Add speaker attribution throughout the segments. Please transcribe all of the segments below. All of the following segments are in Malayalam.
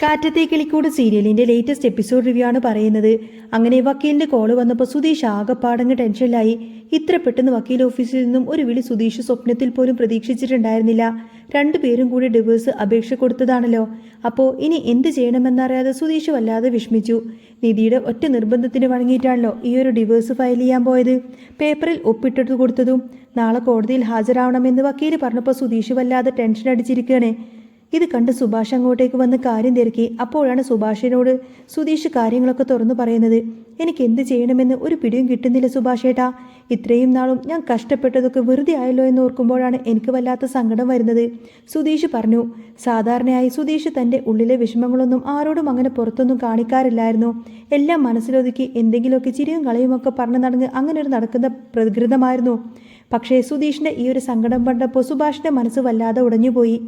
Speaker 1: കാറ്റത്തെ കിളിക്കൂട് സീരിയലിന്റെ ലേറ്റസ്റ്റ് എപ്പിസോഡ് റിവ്യൂ ആണ് പറയുന്നത്. അങ്ങനെ വക്കീലിന്റെ കോള് വന്നപ്പോൾ സുധീഷ് ആകെപ്പാടങ്ങ് ടെൻഷനിലായി. ഇത്ര പെട്ടെന്ന് വക്കീൽ ഓഫീസിൽ നിന്നും ഒരു വിളി സുധീഷ് സ്വപ്നത്തിൽ പോലും പ്രതീക്ഷിച്ചിട്ടുണ്ടായിരുന്നില്ല. രണ്ടുപേരും കൂടി ഡിവോഴ്സ് അപേക്ഷ കൊടുത്തതാണല്ലോ. അപ്പോൾ ഇനി എന്ത് ചെയ്യണമെന്നറിയാതെ സുധീഷ് വല്ലാതെ വിഷമിച്ചു. നിധിയുടെ ഒറ്റ നിർബന്ധത്തിന് വഴങ്ങിയിട്ടാണല്ലോ ഈ ഒരു ഡിവോഴ്സ് ഫയൽ ചെയ്യാൻ പോയത്. പേപ്പറിൽ ഒപ്പിട്ടെടുത്ത് കൊടുത്തതും നാളെ കോടതിയിൽ ഹാജരാവണമെന്ന് വക്കീൽ പറഞ്ഞപ്പോൾ സുധീഷ് വല്ലാതെ ടെൻഷൻ അടിച്ചിരിക്കുകയാണ്. ഇത് കണ്ട് സുഭാഷ് അങ്ങോട്ടേക്ക് വന്ന് കാര്യം തിരക്കി. അപ്പോഴാണ് സുഭാഷിനോട് സുധീഷ് കാര്യങ്ങളൊക്കെ തുറന്നു പറയുന്നത്. എനിക്ക് എന്ത് ചെയ്യണമെന്ന് ഒരു പിടിയും കിട്ടുന്നില്ല സുഭാഷേട്ടാ. ഇത്രയും നാളും ഞാൻ കഷ്ടപ്പെട്ടതൊക്കെ വെറുതെ ആയല്ലോ എന്ന് ഓർക്കുമ്പോഴാണ് എനിക്ക് വല്ലാത്ത സങ്കടം വരുന്നത്. സുധീഷ് പറഞ്ഞു. സാധാരണയായി സുധീഷ് തൻ്റെ ഉള്ളിലെ വിഷമങ്ങളൊന്നും ആരോടും അങ്ങനെ പുറത്തൊന്നും കാണിക്കാറില്ലായിരുന്നു. എല്ലാം മനസ്സിലൊതുക്കി എന്തെങ്കിലുമൊക്കെ ചിരിയും കളിയുമൊക്കെ പറഞ്ഞു നടന്ന് അങ്ങനെ ഒരു നടക്കുന്ന പ്രകൃതമായിരുന്നു. പക്ഷേ സുധീഷിൻ്റെ ഈ ഒരു സങ്കടം കണ്ടപ്പോൾ സുഭാഷിൻ്റെ മനസ്സ് വല്ലാതെ ഉടഞ്ഞുപോയി.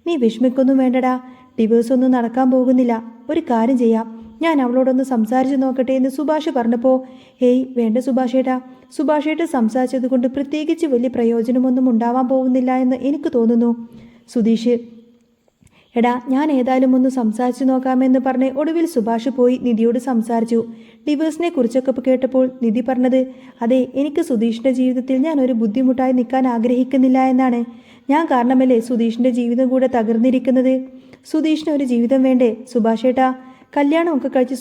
Speaker 1: നീ വിഷമിക്കൊന്നും വേണ്ടടാ, ഡിവോഴ്സ് ഒന്നും നടക്കാൻ പോകുന്നില്ല. ഒരു കാര്യം ചെയ്യാം, ഞാൻ അവളോടൊന്ന് സംസാരിച്ച് നോക്കട്ടെ എന്ന് സുഭാഷ് പറഞ്ഞപ്പോൾ ഹേയ് വേണ്ട സുഭാഷേട്ടാ, സുഭാഷേട്ട സംസാരിച്ചത് കൊണ്ട് പ്രത്യേകിച്ച് വലിയ പ്രയോജനമൊന്നും ഉണ്ടാവാൻ പോകുന്നില്ല എന്ന് എനിക്ക് തോന്നുന്നു. സുധീഷ് എടാ ഞാൻ ഏതായാലും ഒന്ന് സംസാരിച്ചു നോക്കാമെന്ന് പറഞ്ഞ് ഒടുവിൽ സുഭാഷ് പോയി നിധിയോട് സംസാരിച്ചു. ഡിവോഴ്സിനെ കുറിച്ചൊക്കെ കേട്ടപ്പോൾ നിധി പറഞ്ഞത് അതെ, എനിക്ക് സുധീഷിൻ്റെ ജീവിതത്തിൽ ഞാൻ ഒരു ബുദ്ധിമുട്ടായി നിൽക്കാൻ ആഗ്രഹിക്കുന്നില്ല എന്നാണ്. ഞാൻ കാരണമല്ലേ സുധീഷിൻ്റെ ജീവിതം കൂടെ തകർന്നിരിക്കുന്നത്. സുധീഷിന് ഒരു ജീവിതം വേണ്ടേ സുഭാഷേട്ടാ? കല്യാണമൊക്കെ കഴിച്ച്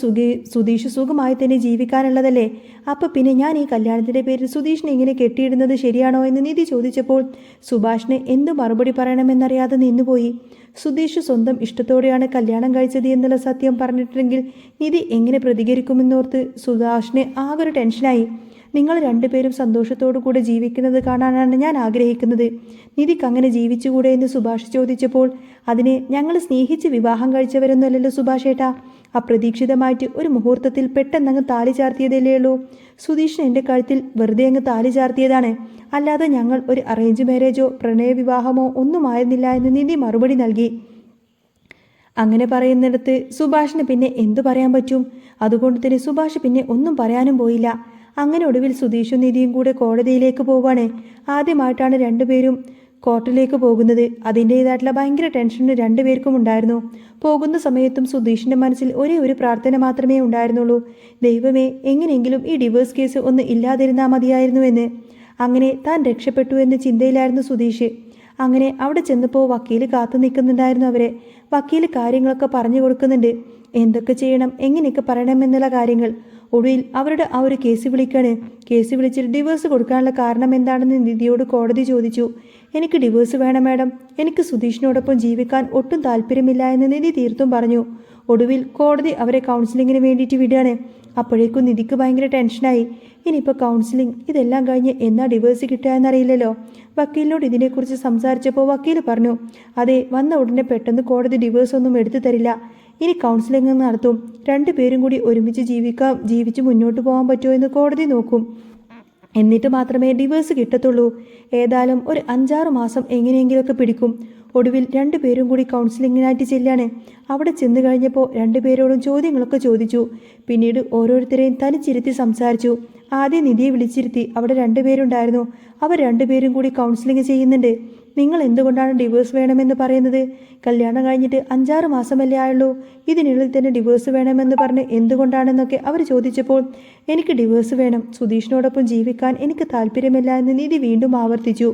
Speaker 1: സുധീഷ് സുഖമായി തന്നെ ജീവിക്കാനുള്ളതല്ലേ. അപ്പോൾ പിന്നെ ഞാൻ ഈ കല്യാണത്തിൻ്റെ പേരിൽ സുധീഷിനെ ഇങ്ങനെ കെട്ടിയിടുന്നത് ശരിയാണോ എന്ന് നിധി ചോദിച്ചപ്പോൾ സുഭാഷിന് എന്ത് മറുപടി പറയണമെന്നറിയാതെ നിന്നുപോയി. സുധീഷ് സ്വന്തം ഇഷ്ടത്തോടെയാണ് കല്യാണം കഴിച്ചത് എന്നുള്ള സത്യം പറഞ്ഞിട്ടുണ്ടെങ്കിൽ നിധി എങ്ങനെ പ്രതികരിക്കുമെന്നോർത്ത് സുഭാഷിന് ആകെ ഒരു ടെൻഷനായി. നിങ്ങൾ രണ്ടുപേരും സന്തോഷത്തോടു കൂടെ ജീവിക്കുന്നത് കാണാനാണ് ഞാൻ ആഗ്രഹിക്കുന്നത്. നിധിക്ക് അങ്ങനെ ജീവിച്ചുകൂടെ എന്ന് സുഭാഷ് ചോദിച്ചപ്പോൾ അതിന് ഞങ്ങൾ സ്നേഹിച്ച് വിവാഹം കഴിച്ചവരൊന്നുമല്ലല്ലോ സുഭാഷേട്ടാ. അപ്രതീക്ഷിതമായിട്ട് ഒരു മുഹൂർത്തത്തിൽ പെട്ടെന്നങ്ങ് താലി ചാർത്തിയതല്ലേ ഉള്ളൂ. സുധീഷിന് എൻ്റെ കഴുത്തിൽ വെറുതെ അങ്ങ് താലി ചാർത്തിയതാണ്, അല്ലാതെ ഞങ്ങൾ ഒരു അറേഞ്ച് മാരേജോ പ്രണയവിവാഹമോ ഒന്നുമായിരുന്നില്ല എന്ന് നിധി മറുപടി നൽകി. അങ്ങനെ പറയുന്നിടത്ത് സുഭാഷിന് പിന്നെ എന്തു പറയാൻ പറ്റും? അതുകൊണ്ട് തന്നെ സുഭാഷ് പിന്നെ ഒന്നും പറയാനും പോയില്ല. അങ്ങനെ ഒടുവിൽ സുധീഷും നിധിയും കൂടെ കോടതിയിലേക്ക് പോവാണ്. ആദ്യമായിട്ടാണ് രണ്ടുപേരും കോർട്ടിലേക്ക് പോകുന്നത്. അതിൻ്റേതായിട്ടുള്ള ഭയങ്കര ടെൻഷൻ രണ്ടുപേർക്കും ഉണ്ടായിരുന്നു. പോകുന്ന സമയത്തും സുധീഷിൻ്റെ മനസ്സിൽ ഒരേ ഒരു പ്രാർത്ഥന മാത്രമേ ഉണ്ടായിരുന്നുള്ളൂ. ദൈവമേ, എങ്ങനെയെങ്കിലും ഈ ഡിവോഴ്സ് കേസ് ഒന്ന് ഇല്ലാതിരുന്നാൽ മതിയായിരുന്നുവെന്ന്. അങ്ങനെ താൻ രക്ഷപ്പെട്ടു എന്ന ചിന്തയിലായിരുന്നു സുധീഷ്. അങ്ങനെ അവിടെ ചെന്നപ്പോൾ വക്കീൽ കാത്തു നിൽക്കുന്നുണ്ടായിരുന്നു അവരെ. വക്കീൽ കാര്യങ്ങളൊക്കെ പറഞ്ഞു കൊടുക്കുന്നുണ്ട്, എന്തൊക്കെ ചെയ്യണം, എങ്ങനെയൊക്കെ പറയണമെന്നുള്ള കാര്യങ്ങൾ. ഒടുവിൽ അവരുടെ ആ ഒരു കേസ് വിളിക്കാണ്. കേസ് വിളിച്ചിട്ട് ഡിവോഴ്സ് കൊടുക്കാനുള്ള കാരണം എന്താണെന്ന് നിധിയോട് കോടതി ചോദിച്ചു. എനിക്ക് ഡിവോഴ്സ് വേണം മാഡം, എനിക്ക് സുധീഷിനോടൊപ്പം ജീവിക്കാൻ ഒട്ടും താല്പര്യമില്ല എന്ന് നിധി തീർത്തും പറഞ്ഞു. ഒടുവിൽ കോടതി അവരെ കൗൺസിലിങ്ങിന് വേണ്ടിയിട്ട് വിടുകയാണ്. അപ്പോഴേക്കും നിധിക്ക് ഭയങ്കര ടെൻഷനായി. ഇനിയിപ്പോൾ കൗൺസിലിംഗ് ഇതെല്ലാം കഴിഞ്ഞ് എന്നാ ഡിവോഴ്സ് കിട്ടുക എന്നറിയില്ലല്ലോ. വക്കീലിനോട് ഇതിനെക്കുറിച്ച് സംസാരിച്ചപ്പോൾ വക്കീൽ പറഞ്ഞു അതെ, വന്ന ഉടനെ പെട്ടെന്ന് കോടതി ഡിവോഴ്സ് ഒന്നും എടുത്തു തരില്ല. ഇനി കൗൺസിലിംഗ് നടത്തും. രണ്ടുപേരും കൂടി ഒരുമിച്ച് ജീവിച്ച് മുന്നോട്ട് പോകാൻ പറ്റുമോ എന്ന് കോടതി നോക്കും. എന്നിട്ട് മാത്രമേ ഡിവോഴ്സ് കിട്ടത്തുള്ളൂ. ഏതായാലും ഒരു 5-6 മാസം എങ്ങനെയെങ്കിലുമൊക്കെ പിടിക്കും. ഒടുവിൽ രണ്ടുപേരും കൂടി കൗൺസിലിങ്ങിനായിട്ട് ചെല്ലാണ്. അവിടെ ചെന്ന് കഴിഞ്ഞപ്പോൾ രണ്ടുപേരോടും ചോദ്യങ്ങളൊക്കെ ചോദിച്ചു. പിന്നീട് ഓരോരുത്തരെയും തനിച്ചിരുത്തി സംസാരിച്ചു. ആദ്യം നിധിയെ വിളിച്ചിരുത്തി. അവിടെ രണ്ടുപേരുണ്ടായിരുന്നു. അവർ രണ്ടുപേരും കൂടി കൗൺസിലിംഗ് ചെയ്യുന്നുണ്ട്. നിങ്ങൾ എന്തുകൊണ്ടാണ് ഡിവോഴ്സ് വേണമെന്ന് പറയുന്നത്? കല്യാണം കഴിഞ്ഞിട്ട് 5-6 മാസമല്ലേ ആയുള്ളൂ. ഇതിനുള്ളിൽ തന്നെ ഡിവോഴ്സ് വേണമെന്ന് പറഞ്ഞ് എന്തുകൊണ്ടാണെന്നൊക്കെ അവർ ചോദിച്ചപ്പോൾ എനിക്ക് ഡിവോഴ്സ് വേണം, സുധീഷിനോടൊപ്പം ജീവിക്കാൻ എനിക്ക് താല്പര്യമില്ല എന്ന് നിധി വീണ്ടും ആവർത്തിച്ചു.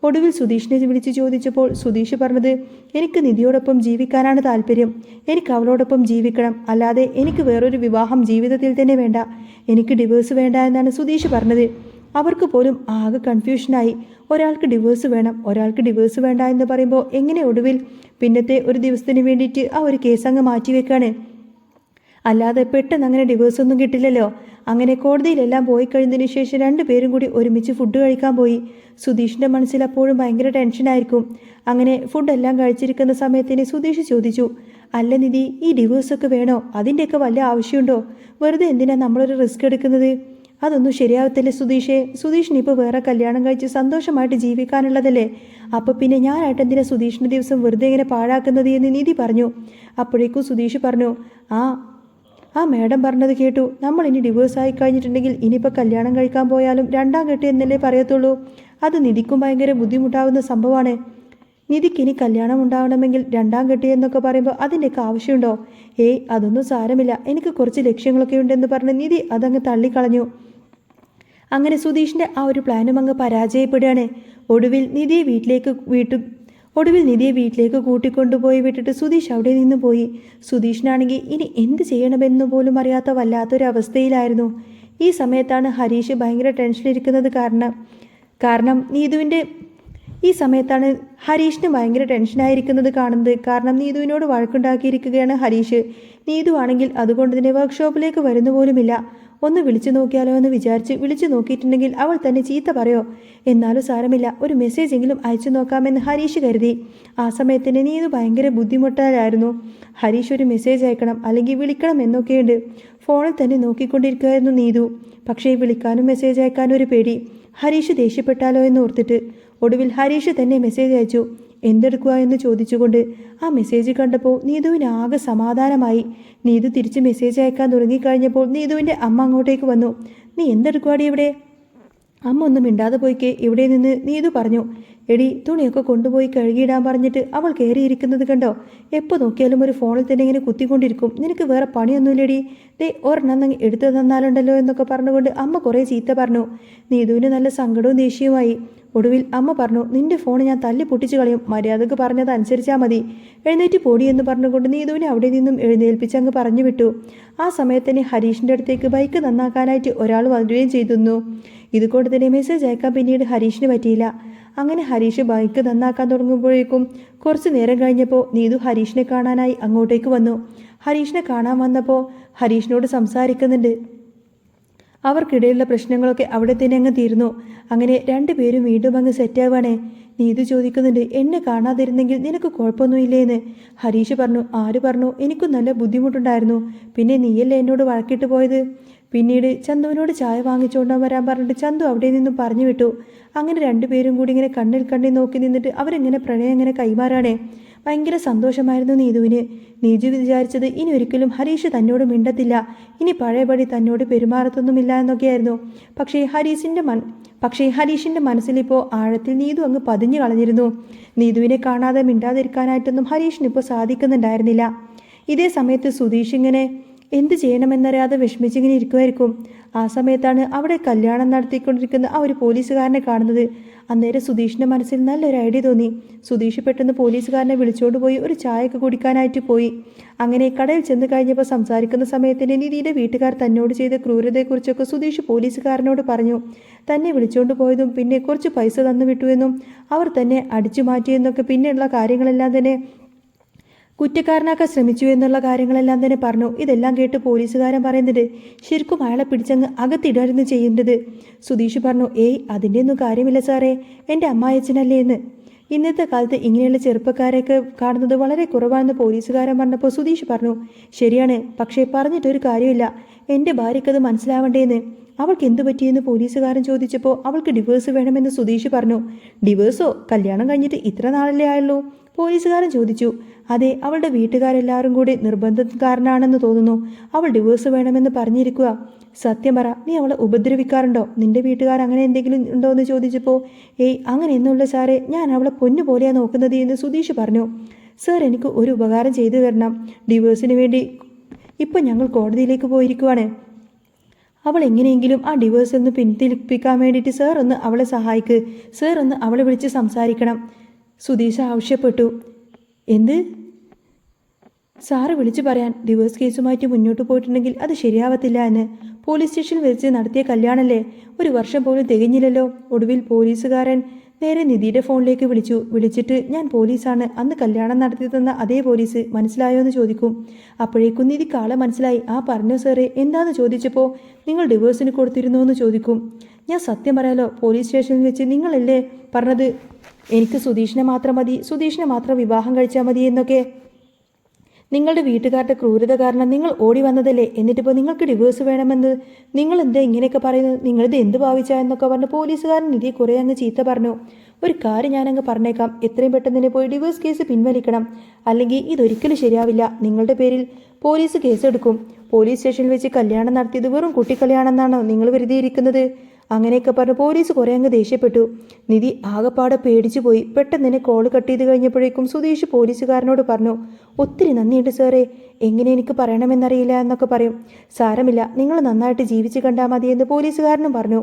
Speaker 1: ഒടുവിൽ സുധീഷിനെ വിളിച്ച് ചോദിച്ചപ്പോൾ സുധീഷ് പറഞ്ഞത് എനിക്ക് നിധിയോടൊപ്പം ജീവിക്കാനാണ് താല്പര്യം, എനിക്ക് അവളോടൊപ്പം ജീവിക്കണം, അല്ലാതെ എനിക്ക് വേറൊരു വിവാഹം ജീവിതത്തിൽ തന്നെ വേണ്ട, എനിക്ക് ഡിവോഴ്സ് വേണ്ട എന്നാണ് സുധീഷ് പറഞ്ഞത്. അവർക്ക് പോലും ആകെ കൺഫ്യൂഷനായി. ഒരാൾക്ക് ഡിവോഴ്സ് വേണം, ഒരാൾക്ക് ഡിവോഴ്സ് വേണ്ട എന്ന് പറയുമ്പോൾ എങ്ങനെ ഒടുവിൽ പിന്നത്തെ ഒരു ദിവസത്തിന് വേണ്ടിയിട്ട് ആ ഒരു കേസ് അങ്ങ് മാറ്റിവെക്കാണ്. അല്ലാതെ പെട്ടെന്ന് അങ്ങനെ ഡിവോഴ്സ് ഒന്നും കിട്ടില്ലല്ലോ. അങ്ങനെ കോടതിയിലെല്ലാം പോയി കഴിഞ്ഞതിന് ശേഷം രണ്ടുപേരും കൂടി ഒരുമിച്ച് ഫുഡ് കഴിക്കാൻ പോയി. സുധീഷിൻ്റെ മനസ്സിൽ അപ്പോഴും ഭയങ്കര ടെൻഷനായിരിക്കും. അങ്ങനെ ഫുഡെല്ലാം കഴിച്ചിരിക്കുന്ന സമയത്തിന് സുധീഷ് ചോദിച്ചു, അല്ല നിധി, ഈ ഡിവോഴ്സൊക്കെ വേണോ? അതിൻ്റെയൊക്കെ വല്ല ആവശ്യമുണ്ടോ? വെറുതെ എന്തിനാണ് നമ്മളൊരു റിസ്ക് എടുക്കുന്നത്? അതൊന്നും ശരിയാവത്തില്ലേ സുധീഷേ? സുധീഷിന് ഇപ്പോൾ വേറെ കല്യാണം കഴിച്ച് സന്തോഷമായിട്ട് ജീവിക്കാനുള്ളതല്ലേ. അപ്പോൾ പിന്നെ ഞാനായിട്ട് എന്തിനാ സുധീഷിൻ്റെ ദിവസം വെറുതെ ഇങ്ങനെ പാഴാക്കുന്നത് എന്ന് നിധി പറഞ്ഞു. അപ്പോഴേക്കും സുധീഷ് പറഞ്ഞു ആ മാഡം പറഞ്ഞത് കേട്ടു. നമ്മൾ ഇനി ഡിവോഴ്സ് ആയി കഴിഞ്ഞിട്ടുണ്ടെങ്കിൽ ഇനിയിപ്പോൾ കല്യാണം കഴിക്കാൻ പോയാലും 2ാം കെട്ട് എന്നല്ലേ പറയത്തുള്ളൂ. അത് നിധിക്കും ഭയങ്കര ബുദ്ധിമുട്ടാവുന്ന സംഭവമാണ്. നിധിക്ക് ഇനി കല്യാണം ഉണ്ടാവണമെങ്കിൽ രണ്ടാം കെട്ടി എന്നൊക്കെ പറയുമ്പോൾ അതിൻ്റെയൊക്കെ ആവശ്യമുണ്ടോ? ഏയ് അതൊന്നും സാരമില്ല, എനിക്ക് കുറച്ച് ലക്ഷ്യങ്ങളൊക്കെ ഉണ്ടെന്ന് പറഞ്ഞ് നിധി അതങ്ങ് തള്ളിക്കളഞ്ഞു. അങ്ങനെ സുധീഷിൻ്റെ ആ ഒരു പ്ലാനും അങ്ങ് പരാജയപ്പെടുകയാണ്. ഒടുവിൽ നിധിയെ വീട്ടിലേക്ക് കൂട്ടിക്കൊണ്ടുപോയി വിട്ടിട്ട് സുധീഷ് അവിടെ നിന്ന് പോയി. സുധീഷിനാണെങ്കിൽ ഇനി എന്ത് ചെയ്യണമെന്ന് പോലും അറിയാത്ത വല്ലാത്തൊരവസ്ഥയിലായിരുന്നു. ഈ സമയത്താണ് ഹരീഷ് ഭയങ്കര ടെൻഷനിരിക്കുന്നത്. കാരണം ഈ സമയത്താണ് ഹരീഷിന് ഭയങ്കര ടെൻഷനായിരിക്കുന്നത് കാണുന്നത്. കാരണം നീതുവിനോട് വഴക്കുണ്ടാക്കിയിരിക്കുകയാണ് ഹരീഷ്. നീതു ആണെങ്കിൽ അതുകൊണ്ട് തന്നെ വർക്ക്ഷോപ്പിലേക്ക് വരുന്ന പോലുമില്ല. ഒന്ന് വിളിച്ചു നോക്കിയാലോ എന്ന് വിചാരിച്ച് വിളിച്ചു നോക്കിയിട്ടുണ്ടെങ്കിൽ അവൾ തന്നെ ചീത്ത പറയോ? എന്നാലും സാരമില്ല, ഒരു മെസ്സേജ് എങ്കിലും അയച്ചു നോക്കാമെന്ന് ഹരീഷ് കരുതി. ആ സമയത്തിന് നീതു ഭയങ്കര ബുദ്ധിമുട്ടായിരുന്നു. ഹരീഷ് ഒരു മെസ്സേജ് അയക്കണം അല്ലെങ്കിൽ വിളിക്കണം എന്നൊക്കെയുണ്ട്. ഫോണിൽ തന്നെ നോക്കിക്കൊണ്ടിരിക്കുകയായിരുന്നു നീതു. പക്ഷേ വിളിക്കാനും മെസ്സേജ് അയക്കാനും ഒരു പേടി. ഹരീഷ് ദേഷ്യപ്പെട്ടാലോ എന്ന് ഓർത്തിട്ട് ഒടുവിൽ ഹരീഷ് തന്നെ മെസ്സേജ് അയച്ചു. എന്തെടുക്കുക എന്ന് ചോദിച്ചുകൊണ്ട്. ആ മെസ്സേജ് കണ്ടപ്പോൾ നീതുവിന് ആകെ സമാധാനമായി. നീതു തിരിച്ച് മെസ്സേജ് അയക്കാൻ തുടങ്ങിക്കഴിഞ്ഞപ്പോൾ നീതുവിൻ്റെ അമ്മ അങ്ങോട്ടേക്ക് വന്നു. നീ എന്തെടുക്കുവാടി ഇവിടെ? അമ്മ ഒന്നും മിണ്ടാതെ പോയിക്കേ ഇവിടെ നിന്ന് നീതു പറഞ്ഞു. എടി, തുണിയൊക്കെ കൊണ്ടുപോയി കഴുകിയിടാൻ പറഞ്ഞിട്ട് അവൾ കയറിയിരിക്കുന്നത് കണ്ടോ? എപ്പോൾ നോക്കിയാലും ഒരു ഫോണിൽ തന്നെ ഇങ്ങനെ കുത്തിക്കൊണ്ടിരിക്കും. നിനക്ക് വേറെ പണിയൊന്നുമില്ലടി. ദേ ഒരെണ്ണം എടുത്തു തന്നാലുണ്ടല്ലോ എന്നൊക്കെ പറഞ്ഞുകൊണ്ട് അമ്മ കുറേ ചീത്ത പറഞ്ഞു. നീതുവിന് നല്ല സങ്കടവും ദേഷ്യവുമായി. ഒടുവിൽ അമ്മ പറഞ്ഞു, നിന്റെ ഫോൺ ഞാൻ തല്ലി പൊട്ടിച്ചു കളയും, മര്യാദക്ക് പറഞ്ഞത് അനുസരിച്ചാൽ മതി, എഴുന്നേറ്റ് പോടി എന്ന് പറഞ്ഞുകൊണ്ട് നീതുവിനെ അവിടെ നിന്നും എഴുന്നേൽപ്പിച്ചങ്ങ് പറഞ്ഞു വിട്ടു. ആ സമയത്തന്നെ ഹരീഷിൻ്റെ അടുത്തേക്ക് ബൈക്ക് നന്നാക്കാനായിട്ട് ഒരാൾ വരികയും ചെയ്തിരുന്നു. ഇതുകൊണ്ട് തന്നെ മെസ്സേജ് അയക്കാൻ പിന്നീട് ഹരീഷിന് പറ്റിയില്ല. അങ്ങനെ ഹരീഷ് ബൈക്ക് നന്നാക്കാൻ തുടങ്ങുമ്പോഴേക്കും കുറച്ച് നേരം കഴിഞ്ഞപ്പോൾ നീതു ഹരീഷിനെ കാണാനായി അങ്ങോട്ടേക്ക് വന്നു. ഹരീഷിനെ കാണാൻ വന്നപ്പോൾ ഹരീഷിനോട് സംസാരിക്കുന്നുണ്ട്. അവർക്കിടയിലുള്ള പ്രശ്നങ്ങളൊക്കെ അവിടെ തന്നെ അങ്ങ് തീർന്നു. അങ്ങനെ രണ്ടുപേരും വീണ്ടും അങ്ങ് സെറ്റാവാണേ. നീതു ചോദിക്കുന്നുണ്ട്, എന്നെ കാണാതിരുന്നെങ്കിൽ നിനക്ക് കുഴപ്പമൊന്നുമില്ലേന്ന്. ഹരീഷ് പറഞ്ഞു, ആര് പറഞ്ഞു? എനിക്കും നല്ല ബുദ്ധിമുട്ടുണ്ടായിരുന്നു. പിന്നെ നീയല്ലേ എന്നോട് വഴക്കിട്ട് പോയത്. പിന്നീട് ചന്തുവിനോട് ചായ വാങ്ങിച്ചുകൊണ്ട് വരാൻ പറഞ്ഞിട്ട് ചന്തു അവിടെ നിന്നും പറഞ്ഞു വിട്ടു. അങ്ങനെ രണ്ടുപേരും കൂടി ഇങ്ങനെ കണ്ണിൽ നോക്കി നിന്നിട്ട് അവരെങ്ങനെ പ്രണയം ഇങ്ങനെ കൈമാറാണേ. ഭയങ്കര സന്തോഷമായിരുന്നു നീതുവിന്. നീതു വിചാരിച്ചത് ഇനി ഒരിക്കലും ഹരീഷ് തന്നോട് മിണ്ടത്തില്ല, ഇനി പഴയപടി തന്നോട് പെരുമാറത്തൊന്നുമില്ല എന്നൊക്കെയായിരുന്നു. പക്ഷേ ഹരീഷിൻ്റെ മനസ്സിലിപ്പോൾ ആഴത്തിൽ നീതു അങ്ങ് പതിഞ്ഞു കളഞ്ഞിരുന്നു. നീതുവിനെ കാണാതെ മിണ്ടാതിരിക്കാനായിട്ടൊന്നും ഹരീഷിനിപ്പോൾ സാധിക്കുന്നുണ്ടായിരുന്നില്ല. ഇതേ സമയത്ത് സുധീഷ് ഇങ്ങനെ എന്ത് ചെയ്യണമെന്നറിയാതെ വിഷമിച്ചിങ്ങനെ ഇരിക്കുമായിരിക്കും. ആ സമയത്താണ് അവിടെ കല്യാണം നടത്തിക്കൊണ്ടിരിക്കുന്ന ആ ഒരു പോലീസുകാരനെ കാണുന്നത്. അന്നേരം സുധീഷിൻ്റെ മനസ്സിൽ നല്ലൊരു ഐഡിയ തോന്നി. സുധീഷ് പെട്ടെന്ന് പോലീസുകാരനെ വിളിച്ചുകൊണ്ട് പോയി ഒരു ചായയൊക്കെ കുടിക്കാനായിട്ട് പോയി. അങ്ങനെ കടയിൽ ചെന്ന് കഴിഞ്ഞപ്പോൾ സംസാരിക്കുന്ന സമയത്തിന് നിധിയുടെ വീട്ടുകാർ തന്നോട് ചെയ്ത ക്രൂരതയെക്കുറിച്ചൊക്കെ സുധീഷ് പോലീസുകാരനോട് പറഞ്ഞു. തന്നെ വിളിച്ചുകൊണ്ട് പോയതും പിന്നെ കുറച്ച് പൈസ തന്നു വിട്ടുവെന്നും അവർ തന്നെ അടിച്ചു മാറ്റിയെന്നൊക്കെ പിന്നെയുള്ള കാര്യങ്ങളെല്ലാം തന്നെ കുറ്റക്കാരനാക്കാൻ ശ്രമിച്ചു എന്നുള്ള കാര്യങ്ങളെല്ലാം തന്നെ പറഞ്ഞു. ഇതെല്ലാം കേട്ട് പോലീസുകാരൻ പറയുന്നുണ്ട്, ശരിക്കും അയാളെ പിടിച്ചങ്ങ് അകത്തിടായിരുന്നു ചെയ്യേണ്ടത്. സുധീഷ് പറഞ്ഞു, ഏയ് അതിൻ്റെ ഒന്നും കാര്യമില്ല സാറേ, എൻ്റെ അമ്മായച്ചനല്ലേ എന്ന്. ഇന്നത്തെ കാലത്ത് ഇങ്ങനെയുള്ള ചെറുപ്പക്കാരെയൊക്കെ കാണുന്നത് വളരെ കുറവാണെന്ന് പോലീസുകാരൻ പറഞ്ഞപ്പോൾ സുധീഷ് പറഞ്ഞു, ശരിയാണ്, പക്ഷേ പറഞ്ഞിട്ടൊരു കാര്യമില്ല, എൻ്റെ ഭാര്യയ്ക്കത് മനസ്സിലാവണ്ടേന്ന്. അവൾക്ക് എന്തു പറ്റിയെന്ന് പോലീസുകാരൻ ചോദിച്ചപ്പോൾ അവൾക്ക് ഡിവോഴ്സ് വേണമെന്ന് സുധീഷ് പറഞ്ഞു. ഡിവോഴ്സോ? കല്യാണം കഴിഞ്ഞിട്ട് ഇത്ര നാളല്ലേ ആയുള്ളൂ? പോലീസുകാരൻ ചോദിച്ചു. അതെ, അവളുടെ വീട്ടുകാരെല്ലാവരും കൂടി നിർബന്ധക്കാരനാണെന്ന് തോന്നുന്നു. അവൾ ഡിവോഴ്സ് വേണമെന്ന് പറഞ്ഞിരിക്കുക. സത്യം പറ, നീ അവളെ ഉപദ്രവിക്കാറുണ്ടോ? നിന്റെ വീട്ടുകാർ അങ്ങനെ എന്തെങ്കിലും ഉണ്ടോ എന്ന് ചോദിച്ചപ്പോൾ ഏയ് അങ്ങനെയൊന്നുമില്ല സാറേ, ഞാൻ അവളെ പൊന്നു പോലെയാണ് നോക്കുന്നത് എന്ന് സുധീഷ് പറഞ്ഞു. സാർ, എനിക്ക് ഒരു ഉപകാരം ചെയ്തു തരണം. ഡിവോഴ്സിന് വേണ്ടി ഇപ്പം ഞങ്ങൾ കോടതിയിലേക്ക് പോയിരിക്കുവാണ്. അവൾ എങ്ങനെയെങ്കിലും ആ ഡിവോഴ്സ് ഒന്ന് പിന്തിരിപ്പിക്കാൻ വേണ്ടിയിട്ട് സാർ ഒന്ന് അവളെ സഹായിക്ക്. സാർ ഒന്ന് അവളെ വിളിച്ച് സംസാരിക്കണം. സുധീഷ് ആവശ്യപ്പെട്ടു. എന്ത്? സാറ് വിളിച്ചു പറയാൻ, ഡിവോഴ്സ് കേസുമായിട്ട് മുന്നോട്ട് പോയിട്ടുണ്ടെങ്കിൽ അത് ശരിയാവത്തില്ല എന്ന്. പോലീസ് സ്റ്റേഷനിൽ വെച്ച് നടത്തിയ കല്യാണമല്ലേ, 1 വർഷം പോലും തികഞ്ഞില്ലല്ലോ. ഒടുവിൽ പോലീസുകാരൻ നേരെ നിധിയുടെ ഫോണിലേക്ക് വിളിച്ചിട്ട്, ഞാൻ പോലീസാണ്, അന്ന് കല്യാണം നടത്തി തന്ന അതേ പോലീസ്, മനസ്സിലായോ എന്ന് ചോദിക്കും. അപ്പോഴേക്കും നിധിക്ക് ആളെ മനസ്സിലായി. ആ പറഞ്ഞോ സാറേ, എന്താന്ന് ചോദിച്ചപ്പോൾ നിങ്ങൾ ഡിവോഴ്സിന് കൊടുത്തിരുന്നോ എന്ന് ചോദിക്കും. ഞാൻ സത്യം പറയാലോ, പോലീസ് സ്റ്റേഷനിൽ വെച്ച് നിങ്ങളല്ലേ പറഞ്ഞത് എനിക്ക് സുധീഷിനെ മാത്രം മതി, സുധീഷിനെ മാത്രം വിവാഹം കഴിച്ചാൽ മതി എന്നൊക്കെ. നിങ്ങളുടെ വീട്ടുകാരുടെ ക്രൂരത കാരണം നിങ്ങൾ ഓടി വന്നതല്ലേ, എന്നിട്ടിപ്പോൾ നിങ്ങൾക്ക് ഡിവോഴ്സ് വേണമെന്ന് നിങ്ങൾ എന്താ ഇങ്ങനെയൊക്കെ പറയുന്നത്? നിങ്ങളിത് എന്ത് ഭാവിച്ചാ എന്നൊക്കെ പറഞ്ഞ് പോലീസുകാരൻ നിധിയെ കുറേ അങ്ങ് ചീത്ത പറഞ്ഞു. ഒരു കാര്യം ഞാനങ്ങ് പറഞ്ഞേക്കാം, എത്രയും പെട്ടെന്ന് തന്നെ പോയി ഡിവോഴ്സ് കേസ് പിൻവലിക്കണം, അല്ലെങ്കിൽ ഇതൊരിക്കലും ശരിയാവില്ല. നിങ്ങളുടെ പേരിൽ പോലീസ് കേസെടുക്കും. പോലീസ് സ്റ്റേഷനിൽ വെച്ച് കല്യാണം നടത്തിയത് വെറും കുട്ടിക്കല്യാണമെന്നാണോ നിങ്ങൾ വെറുതെയിരിക്കുന്നത്? അങ്ങനെയൊക്കെ പറഞ്ഞ് പോലീസ് കുറേ അങ്ങ് ദേഷ്യപ്പെട്ടു. നിധി ആകെപ്പാടെ പേടിച്ചു പോയി. പെട്ടെന്ന് തന്നെ കോൾ കട്ട് ചെയ്ത് കഴിഞ്ഞപ്പോഴേക്കും സുധീഷ് പോലീസുകാരനോട് പറഞ്ഞു, ഒത്തിരി നന്ദിയുണ്ട് സാറേ, എങ്ങനെ എനിക്ക് പറയണമെന്നറിയില്ല എന്നൊക്കെ പറയും. സാരമില്ല, നിങ്ങൾ നന്നായിട്ട് ജീവിച്ച് കണ്ടാൽ മതിയെന്ന് പോലീസുകാരനും പറഞ്ഞു.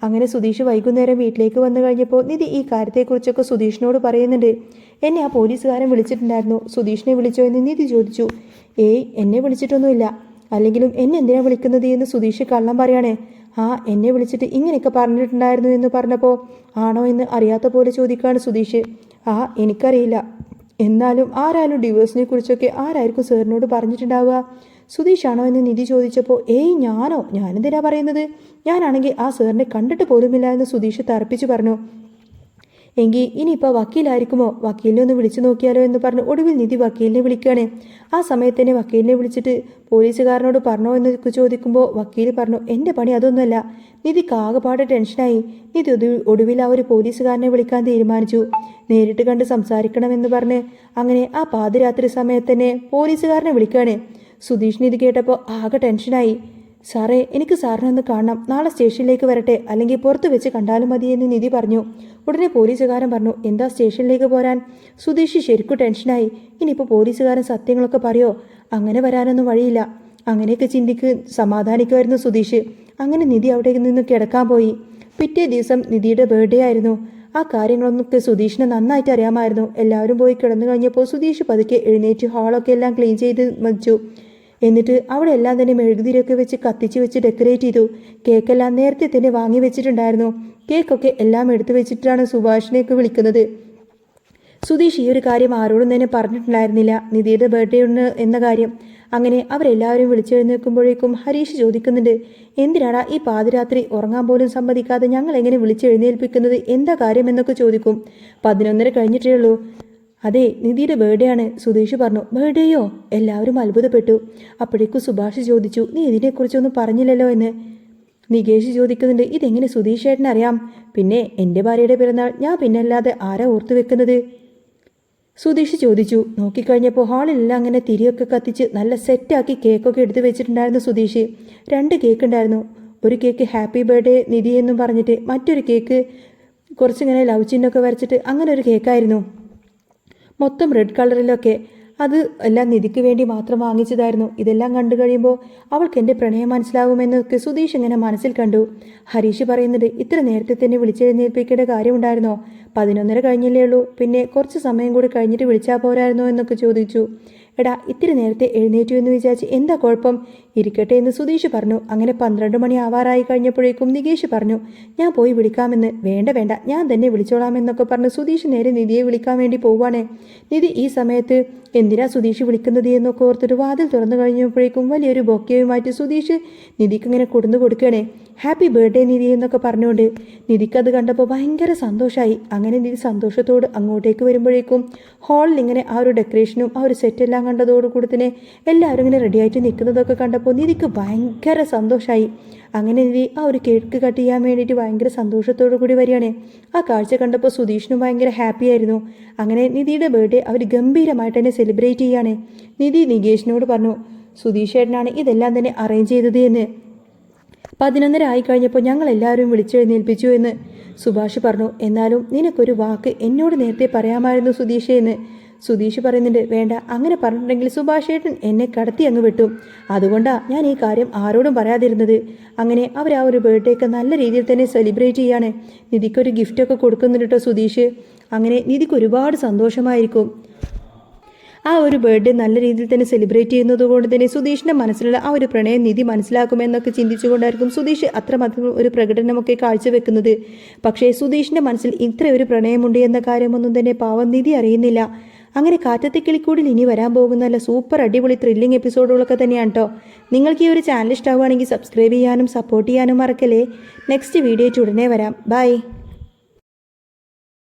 Speaker 1: അങ്ങനെ സുധീഷ് വൈകുന്നേരം വീട്ടിലേക്ക് വന്നു കഴിഞ്ഞപ്പോൾ നിധി ഈ കാര്യത്തെക്കുറിച്ചൊക്കെ സുധീഷിനോട് പറയുന്നുണ്ട്. എന്നെ ആ പോലീസുകാരൻ വിളിച്ചിട്ടുണ്ടായിരുന്നു, സുധീഷിനെ വിളിച്ചോ എന്ന് നിധി ചോദിച്ചു. ഏയ്, എന്നെ വിളിച്ചിട്ടൊന്നുമില്ല. അല്ലെങ്കിലും എന്നെ എന്തിനാ വിളിക്കുന്നത് എന്ന് സുധീഷ് കള്ളം പറയണേ. ആ, എന്നെ വിളിച്ചിട്ട് ഇങ്ങനെയൊക്കെ പറഞ്ഞിട്ടുണ്ടായിരുന്നു എന്ന് പറഞ്ഞപ്പോൾ ആണോ എന്ന് അറിയാത്ത പോലെ ചോദിക്കുകയാണ് സുധീഷ്. ആ, എനിക്കറിയില്ല. എന്നാലും ആരാലും ഡിവോഴ്സിനെ കുറിച്ചൊക്കെ ആരായിരിക്കും സാറിനോട് പറഞ്ഞിട്ടുണ്ടാവുക? സുധീഷാണോ എന്ന് നിധി ചോദിച്ചപ്പോൾ ഏയ് ഞാനോ, ഞാനെന്തിനാ പറയുന്നത്? ഞാനാണെങ്കിൽ ആ സാറിനെ കണ്ടിട്ട് പോലുമില്ല എന്ന് സുധീഷ് തറപ്പിച്ചു പറഞ്ഞു. എങ്കിൽ ഇനിയിപ്പോൾ വക്കീലായിരിക്കുമോ, വക്കീലിനെ ഒന്ന് വിളിച്ചു നോക്കിയാലോ എന്ന് പറഞ്ഞ് ഒടുവിൽ നിധി വക്കീലിനെ വിളിക്കുകയാണ്. ആ സമയത്ത് തന്നെ വക്കീലിനെ വിളിച്ചിട്ട് പോലീസുകാരനോട് പറഞ്ഞോ എന്ന് ചോദിക്കുമ്പോൾ വക്കീൽ പറഞ്ഞു, എൻ്റെ പണി അതൊന്നുമല്ല. നിധിക്ക് ആകെപ്പാടെ ടെൻഷനായി. നിധി ഒടുവിൽ ആ ഒരു പോലീസുകാരനെ വിളിക്കാൻ തീരുമാനിച്ചു. നേരിട്ട് കണ്ട് സംസാരിക്കണമെന്ന് പറഞ്ഞ് അങ്ങനെ ആ പാതിരാത്രി സമയത്ത് തന്നെ പോലീസുകാരനെ വിളിക്കുകയാണ്. സുധീഷ് നിധി കേട്ടപ്പോൾ ആകെ ടെൻഷനായി. സാറേ, എനിക്ക് സാറിനെ ഒന്ന് കാണണം, നാളെ സ്റ്റേഷനിലേക്ക് വരട്ടെ, അല്ലെങ്കിൽ പുറത്ത് വെച്ച് കണ്ടാലും മതിയെന്ന് നിധി പറഞ്ഞു. ഉടനെ പോലീസുകാരൻ പറഞ്ഞു, എന്താ സ്റ്റേഷനിലേക്ക് പോരാൻ? സുധീഷ് ശരിക്കും ടെൻഷനായി. ഇനിയിപ്പോൾ പോലീസുകാരൻ സത്യങ്ങളൊക്കെ പറയോ? അങ്ങനെ വരാനൊന്നും വഴിയില്ല. അങ്ങനെയൊക്കെ സമാധാനിക്കുമായിരുന്നു സുധീഷ്. അങ്ങനെ നിധി അവിടെ നിന്ന് കിടക്കാൻ പോയി. പിറ്റേ ദിവസം നിധിയുടെ ബർത്ത്ഡേ ആയിരുന്നു. ആ കാര്യങ്ങളൊന്നൊക്കെ സുധീഷിനെ നന്നായിട്ട് അറിയാമായിരുന്നു. എല്ലാവരും പോയി കിടന്നു കഴിഞ്ഞപ്പോൾ സുധീഷ് പതുക്കെ എഴുന്നേറ്റ് ഹാളൊക്കെ എല്ലാം ക്ലീൻ ചെയ്ത് വെച്ചു. എന്നിട്ട് അവിടെ എല്ലാം തന്നെ മെഴുകുതിരിയൊക്കെ വെച്ച് കത്തിച്ച് വെച്ച് ഡെക്കറേറ്റ് ചെയ്തു. കേക്കെല്ലാം നേരത്തെ തന്നെ വാങ്ങി വെച്ചിട്ടുണ്ടായിരുന്നു. കേക്കൊക്കെ എല്ലാം എടുത്തു വെച്ചിട്ടാണ് സുഭാഷിനെയൊക്കെ വിളിക്കുന്നത്. സുധീഷ് ഈ ഒരു കാര്യം ആരോടും തന്നെ പറഞ്ഞിട്ടുണ്ടായിരുന്നില്ല, നിധിയുടെ ബർത്ത്ഡേ ഉണ്ട് എന്ന കാര്യം. അങ്ങനെ അവരെല്ലാവരും വിളിച്ചെഴുന്നേൽക്കുമ്പോഴേക്കും ഹരീഷ് ചോദിക്കുന്നുണ്ട്, എന്തിനാടാ ഈ പാതിരാത്രി ഉറങ്ങാൻ പോലും സമ്മതിക്കാതെ ഞങ്ങൾ എങ്ങനെ വിളിച്ചെഴുന്നേൽപ്പിക്കുന്നത്, എന്താ കാര്യം എന്നൊക്കെ ചോദിക്കും. 11:30 കഴിഞ്ഞിട്ടേ ഉള്ളൂ. അതെ, നിധിയുടെ ബർത്ത്ഡേ ആണ്, സുധീഷ് പറഞ്ഞു. ബർത്ത്ഡേയോ? എല്ലാവരും അത്ഭുതപ്പെട്ടു. അപ്പോഴേക്കും സുഭാഷ് ചോദിച്ചു, നീ ഇതിനെക്കുറിച്ചൊന്നും പറഞ്ഞില്ലല്ലോ എന്ന്. നികേഷ് ചോദിക്കുന്നുണ്ട്, ഇതെങ്ങനെ സുധീഷ് ചേട്ടൻ അറിയാം? പിന്നെ എൻ്റെ ഭാര്യയുടെ പിറന്നാൾ ഞാൻ പിന്നല്ലാതെ ആരാ ഓർത്തു വെക്കുന്നത്? സുധീഷ് ചോദിച്ചു. നോക്കിക്കഴിഞ്ഞപ്പോൾ ഹാളിലെല്ലാം അങ്ങനെ തിരിയൊക്കെ കത്തിച്ച് നല്ല സെറ്റാക്കി കേക്കൊക്കെ എടുത്ത് വെച്ചിട്ടുണ്ടായിരുന്നു സുധീഷ്. 2 കേക്ക് ഉണ്ടായിരുന്നു. ഒരു കേക്ക് ഹാപ്പി ബർത്ത്ഡേ നിധി എന്നും പറഞ്ഞിട്ട്, മറ്റൊരു കേക്ക് കുറച്ചിങ്ങനെ ലവ് ചിഹ്നമൊക്കെ വരച്ചിട്ട് അങ്ങനെ ഒരു കേക്കായിരുന്നു. മൊത്തം റെഡ് കളറിലൊക്കെ. അത് എല്ലാം നിധിക്ക് വേണ്ടി മാത്രം വാങ്ങിച്ചതായിരുന്നു. ഇതെല്ലാം കണ്ടു കഴിയുമ്പോൾ അവൾക്ക് എൻ്റെ പ്രണയം മനസ്സിലാകുമെന്നൊക്കെ സുധീഷ് ഇങ്ങനെ മനസ്സിൽ കണ്ടു. ഹരീഷ് പറയുന്നത്, ഇത്ര നേരത്തെ തന്നെ വിളിച്ചെഴുന്നേൽപ്പിക്കേണ്ട കാര്യമുണ്ടായിരുന്നോ? 11:30 കഴിഞ്ഞില്ലേ ഉള്ളൂ, പിന്നെ കുറച്ച് സമയം കൂടി കഴിഞ്ഞിട്ട് വിളിച്ചാൽ പോരായിരുന്നോ എന്നൊക്കെ ചോദിച്ചു. എടാ, ഇത്തിരി നേരത്തെ എഴുന്നേറ്റു എന്ന് വിചാരിച്ച് എന്താ കുഴപ്പം? ഇരിക്കട്ടെ എന്ന് സുധീഷ് പറഞ്ഞു. അങ്ങനെ 12 മണി ആവാറായി കഴിഞ്ഞപ്പോഴേക്കും നികേഷ് പറഞ്ഞു, ഞാൻ പോയി വിളിക്കാമെന്ന്. വേണ്ട വേണ്ട, ഞാൻ തന്നെ വിളിച്ചോളാമെന്നൊക്കെ പറഞ്ഞ് സുധീഷ് നേരെ നിധിയെ വിളിക്കാൻ വേണ്ടി പോവാണ്. നിധി ഈ സമയത്ത് എന്തിനാ സുധീഷ് വിളിക്കുന്നത് എന്നൊക്കെ ഓർത്തൊരു വാതിൽ തുറന്നു കഴിഞ്ഞപ്പോഴേക്കും വലിയൊരു ബൊക്കയുമായിട്ട് സുധീഷ് നിധിക്ക് ഇങ്ങനെ കൊടുന്നു കൊടുക്കുകയാണ്. ഹാപ്പി ബർത്ത്ഡേ നിധി എന്നൊക്കെ പറഞ്ഞുകൊണ്ട്. നിധിക്കത് കണ്ടപ്പോൾ ഭയങ്കര സന്തോഷമായി. അങ്ങനെ നിധി സന്തോഷത്തോട് അങ്ങോട്ടേക്ക് വരുമ്പോഴേക്കും ഹാളിൽ ഇങ്ങനെ ആ ഒരു ഡെക്കറേഷനും ആ ഒരു സെറ്റെല്ലാം കണ്ടതോടുകൂടി തന്നെ എല്ലാവരും ഇങ്ങനെ റെഡിയായിട്ട് നിൽക്കുന്നതൊക്കെ കണ്ടപ്പോൾ നിധിക്ക് ഭയങ്കര സന്തോഷമായി. അങ്ങനെ നിധി ആ ഒരു കേക്ക് കട്ട് ചെയ്യാൻ വേണ്ടിയിട്ട് ഭയങ്കര സന്തോഷത്തോടു കൂടി വരികയാണ്. ആ കാഴ്ച കണ്ടപ്പോൾ സുധീഷിനും ഭയങ്കര ഹാപ്പി ആയിരുന്നു. അങ്ങനെ നിധിയുടെ ബർത്ത്ഡേ അവർ ഗംഭീരമായിട്ട് തന്നെ സെലിബ്രേറ്റ് ചെയ്യാണ്. നിധി നികേഷിനോട് പറഞ്ഞു, സുധീഷ് ചേട്ടനാണ് ഇതെല്ലാം തന്നെ അറേഞ്ച് ചെയ്തത് എന്ന്. 11:30 ആയി കഴിഞ്ഞപ്പോൾ ഞങ്ങൾ എല്ലാവരും വിളിച്ചെഴുന്നേൽപ്പിച്ചു എന്ന് സുഭാഷ് പറഞ്ഞു. എന്നാലും നിനക്കൊരു വാക്ക് എന്നോട് നേരത്തെ പറയാമായിരുന്നു സുധീഷേ എന്ന്. സുധീഷ് പറയുന്നുണ്ട്, വേണ്ട, അങ്ങനെ പറഞ്ഞിട്ടുണ്ടെങ്കിൽ സുഭാഷ് ഏട്ടൻ എന്നെ കടത്തി അങ്ങ് വിട്ടു. അതുകൊണ്ടാണ് ഞാൻ ഈ കാര്യം ആരോടും പറയാതിരുന്നത്. അങ്ങനെ അവർ ആ ഒരു ബർത്ത്ഡേക്ക് നല്ല രീതിയിൽ തന്നെ സെലിബ്രേറ്റ് ചെയ്യാണ്. നിധിക്കൊരു ഗിഫ്റ്റൊക്കെ കൊടുക്കുന്നുണ്ട് കേട്ടോ സുധീഷ്. അങ്ങനെ നിധിക്ക് ഒരുപാട് സന്തോഷമായിരിക്കും. ആ ഒരു ബർത്ത്ഡേ നല്ല രീതിയിൽ തന്നെ സെലിബ്രേറ്റ് ചെയ്യുന്നത് കൊണ്ട് തന്നെ സുധീഷിൻ്റെ മനസ്സിലുള്ള ആ ഒരു പ്രണയം നിധി മനസ്സിലാക്കുമെന്നൊക്കെ ചിന്തിച്ചുകൊണ്ടായിരിക്കും സുധീഷ് അത്രമാത്രം ഒരു പ്രകടനമൊക്കെ കാഴ്ചവെക്കുന്നത്. പക്ഷേ സുധീഷിൻ്റെ മനസ്സിൽ ഇത്ര ഒരു പ്രണയമുണ്ട് എന്ന കാര്യമൊന്നും തന്നെ പാവം നിധി അറിയുന്നില്ല. അങ്ങനെ കാറ്റത്തെ കിളിക്കൂടിൽ ഇനി വരാൻ പോകുന്ന നല്ല സൂപ്പർ അടിപൊളി ത്രില്ലിംഗ് എപ്പിസോഡുകളൊക്കെ തന്നെയാണ് കേട്ടോ. നിങ്ങൾക്ക് ഈ ഒരു ചാനൽ ഇഷ്ടമാവുകയാണെങ്കിൽ സബ്സ്ക്രൈബ് ചെയ്യാനും സപ്പോർട്ട് ചെയ്യാനും മറക്കല്ലേ. നെക്സ്റ്റ് വീഡിയോ ഉടനെ വരാം. ബൈ.